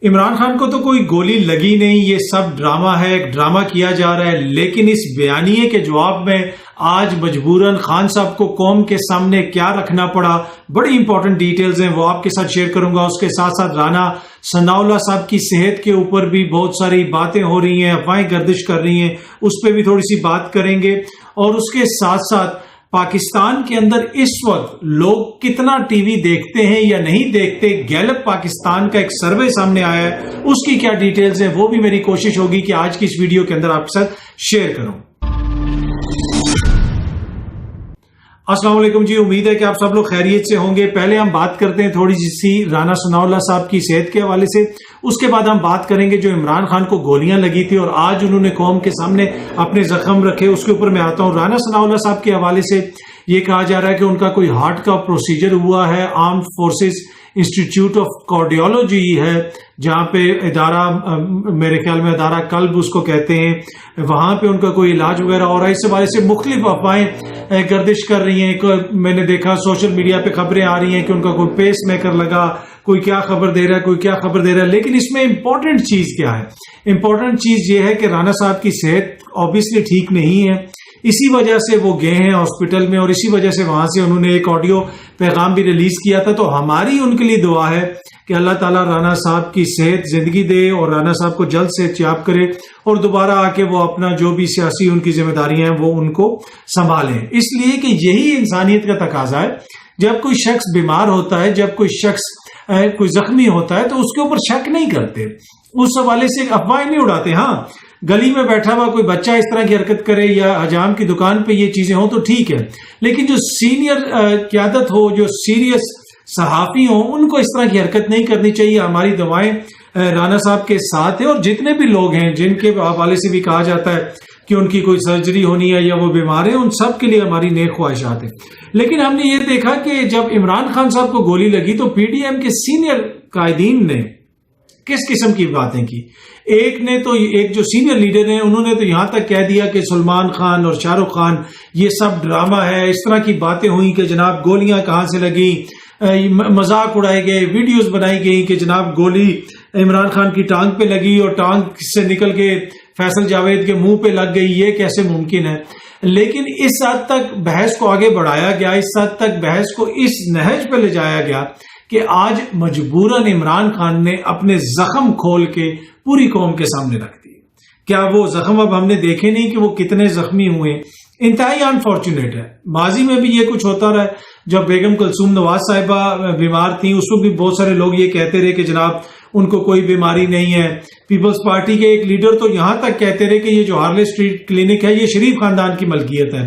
عمران خان کو تو کوئی گولی لگی نہیں، یہ سب ڈرامہ ہے، ایک ڈرامہ کیا جا رہا ہے، لیکن اس بیانیے کے جواب میں آج مجبوراً خان صاحب کو قوم کے سامنے کیا رکھنا پڑا، بڑی امپورٹنٹ ڈیٹیلز ہیں، وہ آپ کے ساتھ شیئر کروں گا۔ اس کے ساتھ ساتھ رانا ثناءاللہ صاحب کی صحت کے اوپر بھی بہت ساری باتیں ہو رہی ہیں، افواہیں گردش کر رہی ہیں، اس پہ بھی تھوڑی سی بات کریں گے۔ اور اس کے ساتھ ساتھ پاکستان کے اندر اس وقت لوگ کتنا ٹی وی دیکھتے ہیں یا نہیں دیکھتے، گیلپ پاکستان کا ایک سروے سامنے آیا ہے، اس کی کیا ڈیٹیلز ہیں، وہ بھی میری کوشش ہوگی کہ آج کی اس ویڈیو کے اندر آپ کے ساتھ شیئر کروں۔ السلام علیکم جی، امید ہے کہ آپ سب لوگ خیریت سے ہوں گے۔ پہلے ہم بات کرتے ہیں تھوڑی سی رانا ثناءاللہ صاحب کی صحت کے حوالے سے، اس کے بعد ہم بات کریں گے جو عمران خان کو گولیاں لگی تھی اور آج انہوں نے قوم کے سامنے اپنے زخم رکھے، اس کے اوپر میں آتا ہوں۔ رانا ثناءاللہ صاحب کے حوالے سے یہ کہا جا رہا ہے کہ ان کا کوئی ہارٹ کا پروسیجر ہوا ہے، armed forces institute of cardiology ہے جہاں پہ ادارہ، میرے خیال میں ادارہ قلب اس کو کہتے ہیں، وہاں پہ ان کا کوئی علاج وغیرہ ہو رہا ہے۔ اس حوالے سے مختلف افواہیں گردش کر رہی ہیں، میں نے دیکھا سوشل میڈیا پہ خبریں آ رہی ہیں کہ ان کا کوئی پیس میکر لگا، کوئی کیا خبر دے رہا ہے، کوئی کیا خبر دے رہا ہے، لیکن اس میں امپورٹنٹ چیز کیا ہے؟ امپورٹنٹ چیز یہ ہے کہ رانا صاحب کی صحت آبویسلی ٹھیک نہیں ہے، اسی وجہ سے وہ گئے ہیں ہاسپٹل میں اور اسی وجہ سے وہاں سے انہوں نے ایک آڈیو پیغام بھی ریلیز کیا تھا۔ تو ہماری ان کے لیے دعا ہے کہ اللہ تعالیٰ رانا صاحب کی صحت زندگی دے اور رانا صاحب کو جلد سے یاب کرے اور دوبارہ آ کے وہ اپنا جو بھی سیاسی ان کی ذمہ داریاں ہیں وہ ان کو سنبھالیں، اس لیے کہ یہی انسانیت کا تقاضا ہے۔ جب کوئی شخص بیمار ہوتا ہے، جب کوئی شخص کوئی زخمی ہوتا ہے تو اس کے اوپر شک نہیں کرتے، اس حوالے سے افواہیں نہیں اڑاتے۔ ہاں، گلی میں بیٹھا ہوا کوئی بچہ اس طرح کی حرکت کرے یا حجام کی دکان پہ یہ چیزیں ہوں تو ٹھیک ہے، لیکن جو سینئر قیادت ہو، جو سیریس صحافی ہوں، ان کو اس طرح کی حرکت نہیں کرنی چاہیے۔ ہماری دعائیں رانا صاحب کے ساتھ ہیں اور جتنے بھی لوگ ہیں جن کے حوالے سے بھی کہا جاتا ہے کہ ان کی کوئی سرجری ہونی ہے یا وہ بیمار ہیں، ان سب کے لیے ہماری نیک خواہشات ہیں۔ لیکن ہم نے یہ دیکھا کہ جب عمران خان صاحب کو گولی لگی تو پی ڈی ایم کے سینئر قائدین نے کس قسم کی باتیں کی۔ ایک جو سینئر لیڈر ہیں انہوں نے تو یہاں تک کہہ دیا کہ سلمان خان اور شاہ رخ خان یہ سب ڈرامہ ہے، اس طرح کی باتیں ہوئی کہ جناب گولیاں کہاں سے لگی، مذاق اڑائے گئے، ویڈیوز بنائی گئی کہ جناب گولی عمران خان کی ٹانگ پہ لگی اور ٹانگ سے نکل کے فیصل جاوید کے منہ پہ لگ گئی، یہ کیسے ممکن ہے؟ لیکن اس حد تک بحث کو آگے بڑھایا گیا، اس حد تک بحث کو اس نہج پہ لے جایا گیا کہ آج مجبوراً عمران خان نے اپنے زخم کھول کے پوری قوم کے سامنے رکھ دیے۔ کیا وہ زخم اب ہم نے دیکھے نہیں کہ وہ کتنے زخمی ہوئے؟ انتہائی انفارچونیٹ ہے۔ ماضی میں بھی یہ کچھ ہوتا رہا ہے، جب بیگم کلثوم نواز صاحبہ بیمار تھیں اس وقت بھی بہت سارے لوگ یہ کہتے رہے کہ جناب ان کو کوئی بیماری نہیں ہے۔ پیپلز پارٹی کے ایک لیڈر تو یہاں تک کہتے رہے کہ یہ جو ہارلے اسٹریٹ کلینک ہے یہ شریف خاندان کی ملکیت ہے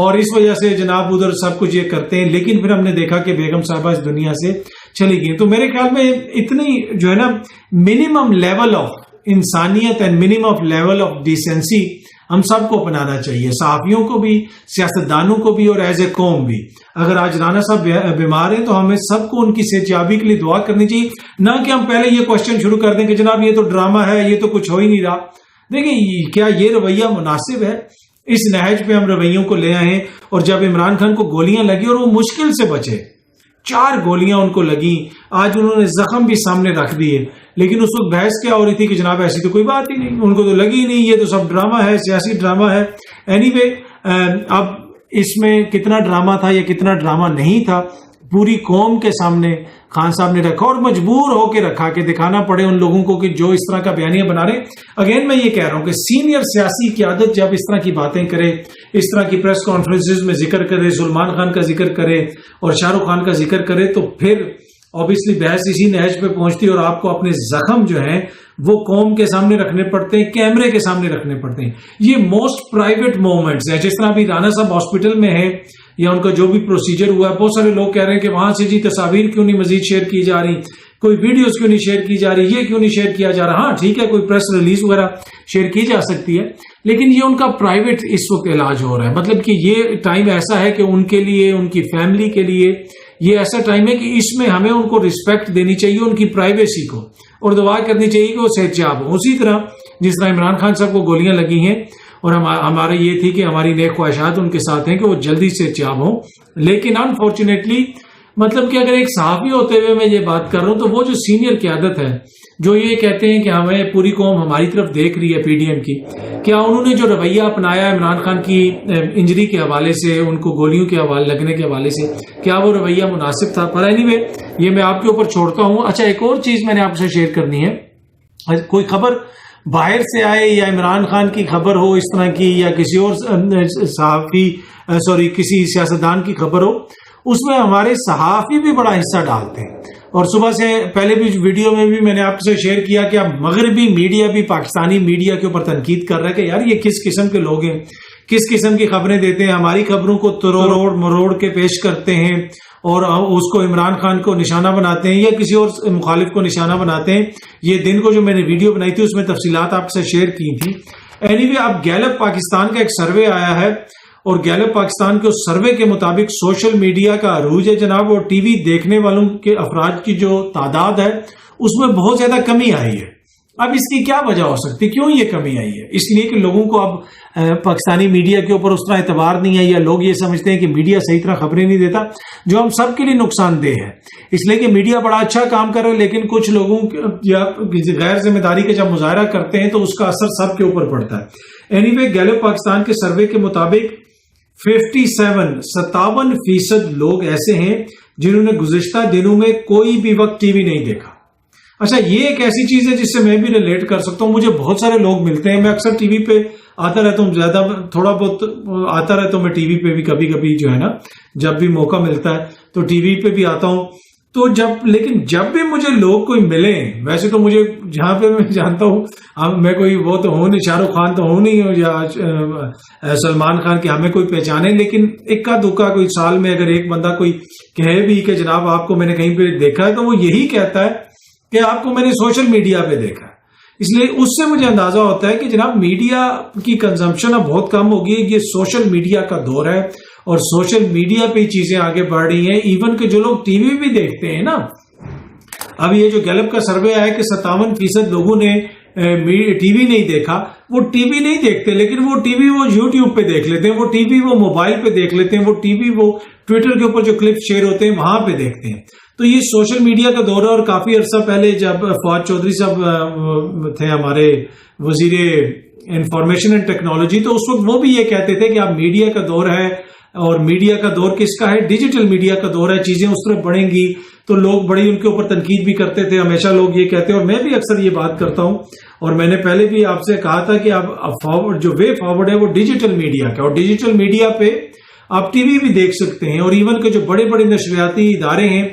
اور اس وجہ سے جناب ادھر سب کچھ یہ کرتے ہیں، لیکن پھر ہم نے دیکھا کہ بیگم صاحبہ اس دنیا سے چلی گئی۔ تو میرے خیال میں اتنی جو ہے نا منیمم لیول آف انسانیت and minimum of level of decency ہم سب کو اپنانا چاہیے، صحافیوں کو بھی، سیاستدانوں کو بھی اور ایز اے قوم بھی۔ اگر آج رانا صاحب بیمار ہیں تو ہمیں سب کو ان کی صحت یابی کے لیے دعا کرنی چاہیے، نہ کہ ہم پہلے یہ کوشچن شروع کر دیں کہ جناب یہ تو ڈرامہ ہے، یہ تو کچھ ہو ہی نہیں رہا۔ دیکھیں کیا یہ رویہ مناسب ہے؟ اس نہج پہ ہم رویوں کو لے آئے ہیں اور جب عمران خان کو گولیاں لگی اور وہ مشکل سے بچے، 4 گولیاں ان کو لگیں، آج انہوں نے زخم بھی سامنے رکھ دیے، لیکن اس وقت بحث کیا ہو رہی تھی کہ جناب ایسی تو کوئی بات ہی نہیں، ان کو تو لگی ہی نہیں، یہ تو سب ڈرامہ ہے، سیاسی ڈرامہ ہے۔ اینی وے، اب اس میں کتنا ڈرامہ تھا یا کتنا ڈرامہ نہیں تھا، پوری قوم کے سامنے خان صاحب نے رکھا اور مجبور ہو کے رکھا کہ دکھانا پڑے ان لوگوں کو کہ جو اس طرح کا بیانیہ بنا رہے ہیں۔ اگین میں یہ کہہ رہا ہوں کہ سینئر سیاسی قیادت جب اس طرح کی باتیں کرے، اس طرح کی پریس کانفرنسز میں ذکر کرے، سلمان خان کا ذکر کرے اور شاہ رخ خان کا ذکر کرے، تو پھر obviously بحث اسی نہج پہ پہنچتی اور آپ کو اپنے زخم جو ہیں وہ قوم کے سامنے رکھنے پڑتے ہیں، کیمرے کے سامنے رکھنے پڑتے ہیں۔ یہ موسٹ پرائیویٹ مومنٹس ہیں، جس طرح ابھی رانا صاحب ہاسپٹل میں ہے یا ان کا جو بھی پروسیجر ہوا ہے، بہت سارے لوگ کہہ رہے ہیں کہ وہاں سے جی تصاویر کیوں نہیں مزید شیئر کی جا رہی، کوئی ویڈیوز کیوں نہیں شیئر کی جا رہی، یہ کیوں نہیں شیئر کیا جا رہا۔ ہاں ٹھیک ہے، کوئی پریس ریلیز وغیرہ شیئر کی جا سکتی ہے، لیکن یہ ان کا پرائیویٹ اس وقت علاج ہو رہا ہے۔ مطلب کہ یہ ٹائم ایسا ہے کہ ان کے لیے، ان کی فیملی کے لیے یہ ایسا ٹائم ہے کہ اس میں ہمیں ان کو رسپیکٹ دینی چاہیے، ان کی پرائیویسی کو، اور دعا کرنی چاہیے کہ وہ صحت یاب ہو۔ اسی طرح جس طرح عمران خان صاحب کو گولیاں لگی ہیں اور ہمارے یہ تھی کہ ہماری نیک خواہشات ان کے ساتھ ہیں کہ وہ جلدی سے صحت یاب ہوں، لیکن انفارچونیٹلی مطلب کہ اگر ایک صحافی ہوتے ہوئے میں یہ بات کر رہا ہوں تو وہ جو سینئر قیادت ہے جو یہ کہتے ہیں کہ ہمیں پوری قوم ہماری طرف دیکھ رہی ہے پی ڈی ایم کی، کیا انہوں نے جو رویہ اپنایا عمران خان کی انجری کے حوالے سے، ان کو گولیوں کے حوالے لگنے کے حوالے سے، کیا وہ رویہ مناسب تھا؟ پر اینی وے یہ میں آپ کے اوپر چھوڑتا ہوں۔ اچھا، ایک اور چیز میں نے آپ سے شیئر کرنی ہے، کوئی خبر باہر سے آئے یا عمران خان کی خبر ہو اس طرح کی، یا کسی اور صحافی کسی سیاستدان کی خبر ہو، اس میں ہمارے صحافی بھی بڑا حصہ ڈالتے ہیں۔ اور صبح سے پہلے بھی ویڈیو میں بھی میں نے آپ سے شیئر کیا کہ اب مغربی میڈیا بھی پاکستانی میڈیا کے اوپر تنقید کر رہا ہے کہ یار یہ کس قسم کے لوگ ہیں، کس قسم کی خبریں دیتے ہیں، ہماری خبروں کو تروڑ مروڑ کے پیش کرتے ہیں اور اس کو عمران خان کو نشانہ بناتے ہیں یا کسی اور مخالف کو نشانہ بناتے ہیں۔ یہ دن کو جو میں نے ویڈیو بنائی تھی اس میں تفصیلات آپ سے شیئر کی تھی۔ اینی وے اب گیلپ پاکستان کا ایک سروے آیا ہے اور گیلپ پاکستان کے اس سروے کے مطابق سوشل میڈیا کا عروج ہے جناب، اور ٹی وی دیکھنے والوں کے افراد کی جو تعداد ہے اس میں بہت زیادہ کمی آئی ہے۔ اب اس کی کیا وجہ ہو سکتی، کیوں یہ کمی آئی ہے؟ اس لیے کہ لوگوں کو اب پاکستانی میڈیا کے اوپر اس طرح اعتبار نہیں ہے، یا لوگ یہ سمجھتے ہیں کہ میڈیا صحیح طرح خبریں نہیں دیتا، جو ہم سب کے لیے نقصان دہ ہے۔ اس لیے کہ میڈیا بڑا اچھا کام کر رہا ہے، لیکن کچھ لوگوں یا غیر ذمہ داری کا جب مظاہرہ کرتے ہیں تو اس کا اثر سب کے اوپر پڑتا ہے۔ اینی وے گیلپ پاکستان کے سروے کے مطابق 57% لوگ ایسے ہیں جنہوں نے گزشتہ دنوں میں کوئی بھی وقت ٹی وی نہیں دیکھا۔ اچھا، یہ ایک ایسی چیز ہے جس سے میں بھی ریلیٹ کر سکتا ہوں۔ مجھے بہت سارے لوگ ملتے ہیں، میں اکثر ٹی وی پہ آتا رہتا ہوں، زیادہ تھوڑا بہت آتا رہتا ہوں میں ٹی وی پہ بھی، کبھی کبھی جو ہے نا جب بھی موقع ملتا ہے تو ٹی وی پہ بھی آتا ہوں۔ تو لیکن جب بھی مجھے لوگ کوئی ملیں، ویسے تو مجھے جہاں پہ میں جانتا ہوں میں کوئی وہ تو ہوں نہیں، شاہ رخ خان تو ہوں نہیں یا سلمان خان کے ہمیں کوئی پہچانے، لیکن اکا دکا کوئی سال میں اگر ایک بندہ کوئی کہے بھی کہ جناب آپ کو میں نے کہیں پہ دیکھا ہے تو وہ یہی کہتا ہے کہ آپ کو میں نے سوشل میڈیا پہ دیکھا ہے۔ اس لیے اس سے مجھے اندازہ ہوتا ہے کہ جناب میڈیا کی کنزمپشن اب بہت کم ہوگی، یہ سوشل میڈیا کا دور ہے اور سوشل میڈیا پہ چیزیں آگے بڑھ رہی ہیں۔ ایون کہ جو لوگ ٹی وی بھی دیکھتے ہیں نا، اب یہ جو گیلپ کا سروے آیا کہ 57% لوگوں نے ٹی وی نہیں دیکھا، وہ ٹی وی نہیں دیکھتے، لیکن وہ ٹی وی وہ یوٹیوب پہ دیکھ لیتے ہیں، وہ ٹی وی وہ موبائل پہ دیکھ لیتے ہیں، وہ ٹی وی وہ ٹویٹر کے اوپر جو کلپ شیئر ہوتے ہیں وہاں پہ دیکھتے ہیں۔ تو یہ سوشل میڈیا کا دور ہے، اور کافی عرصہ پہلے جب فواد چودھری صاحب تھے ہمارے وزیر انفارمیشن اینڈ ٹیکنالوجی، تو اس وقت وہ بھی یہ کہتے تھے کہ اب میڈیا کا دور ہے، اور میڈیا کا دور کس کا ہے؟ ڈیجیٹل میڈیا کا دور ہے، چیزیں اس طرح بڑھیں گی۔ تو لوگ بڑی ان کے اوپر تنقید بھی کرتے تھے، ہمیشہ لوگ یہ کہتے ہیں، اور میں بھی اکثر یہ بات کرتا ہوں، اور میں نے پہلے بھی آپ سے کہا تھا کہ اب جو وے فارورڈ ہے وہ ڈیجیٹل میڈیا کا، اور ڈیجیٹل میڈیا پہ آپ ٹی وی بھی دیکھ سکتے ہیں، اور ایون کہ جو بڑے بڑے نشریاتی ادارے ہیں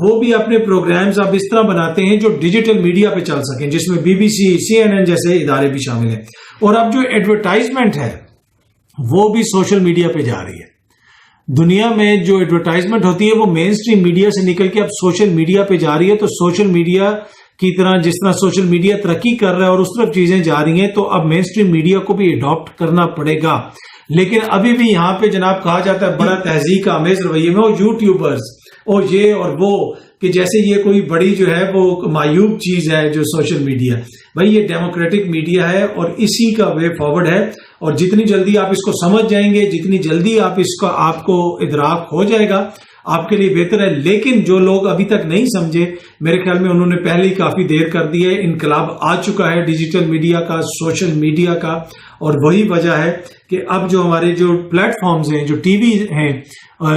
وہ بھی اپنے پروگرامز اب اس طرح بناتے ہیں جو ڈیجیٹل میڈیا پہ چل سکیں، جس میں BBC CNN جیسے ادارے بھی شامل ہیں۔ اور اب جو ایڈورٹائزمنٹ ہے وہ بھی سوشل میڈیا پہ جا رہی ہے۔ دنیا میں جو ایڈورٹائزمنٹ ہوتی ہے وہ مین سٹریم میڈیا سے نکل کے اب سوشل میڈیا پہ جا رہی ہے۔ تو سوشل میڈیا کی طرح جس طرح سوشل میڈیا ترقی کر رہا ہے اور اس طرف چیزیں جا رہی ہیں، تو اب مین سٹریم میڈیا کو بھی اڈاپٹ کرنا پڑے گا۔ لیکن ابھی بھی یہاں پہ جناب کہا جاتا ہے بڑا تہذیب کا آمیز رویے میں، وہ یوٹیوبرز اور یہ اور وہ، کہ جیسے یہ کوئی بڑی جو ہے وہ معیوب چیز ہے جو سوشل میڈیا۔ بھائی یہ ڈیموکریٹک میڈیا ہے اور اسی کا وے فارورڈ ہے، اور جتنی جلدی آپ اس کو سمجھ جائیں گے، جتنی جلدی آپ کو ادراک ہو جائے گا، آپ کے لیے بہتر ہے۔ لیکن جو لوگ ابھی تک نہیں سمجھے، میرے خیال میں انہوں نے پہلے ہی کافی دیر کر دی ہے۔ انقلاب آ چکا ہے ڈیجیٹل میڈیا کا، سوشل میڈیا کا، اور وہی وجہ ہے کہ اب جو ہمارے جو پلیٹ فارمز ہیں، جو ٹی وی ہیں،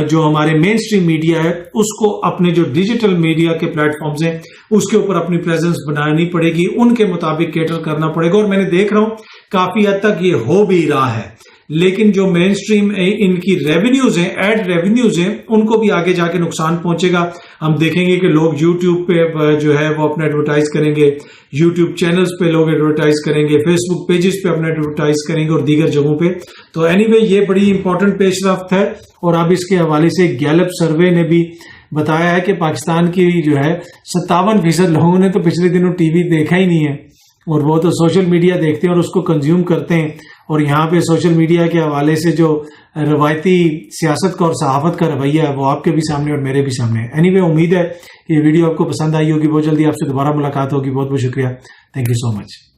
جو ہمارے مین سٹریم میڈیا ہے، اس کو اپنے جو ڈیجیٹل میڈیا کے پلیٹ فارمز ہیں اس کے اوپر اپنی پریزنس بنانی پڑے گی، ان کے مطابق کیٹر کرنا پڑے گا۔ اور میں نے دیکھ رہا ہوں کافی حد تک یہ ہو بھی رہا ہے، لیکن جو مین سٹریم ان کی ریونیوز ہیں، ایڈ ریونیوز ہیں، ان کو بھی آگے جا کے نقصان پہنچے گا۔ ہم دیکھیں گے کہ لوگ یوٹیوب پہ جو ہے وہ اپنا ایڈورٹائز کریں گے، یوٹیوب چینلز پہ لوگ ایڈورٹائز کریں گے، فیس بک پیجز پہ اپنا ایڈورٹائز کریں گے اور دیگر جگہوں پہ۔ تو اینی وے یہ بڑی امپورٹنٹ پیش رفت ہے، اور اب اس کے حوالے سے گیلپ سروے نے بھی بتایا ہے کہ پاکستان کی جو ہے 57% لوگوں نے تو پچھلے دنوں ٹی وی دیکھا ہی نہیں ہے، اور وہ تو سوشل میڈیا دیکھتے ہیں اور اس کو کنزیوم کرتے ہیں۔ اور یہاں پہ سوشل میڈیا کے حوالے سے جو روایتی سیاست کا اور صحافت کا رویہ ہے وہ آپ کے بھی سامنے اور میرے بھی سامنے ہے۔ اینی وے امید ہے کہ یہ ویڈیو آپ کو پسند آئی ہوگی، بہت جلدی آپ سے دوبارہ ملاقات ہوگی۔ بہت بہت شکریہ، تھینک یو سو مچ۔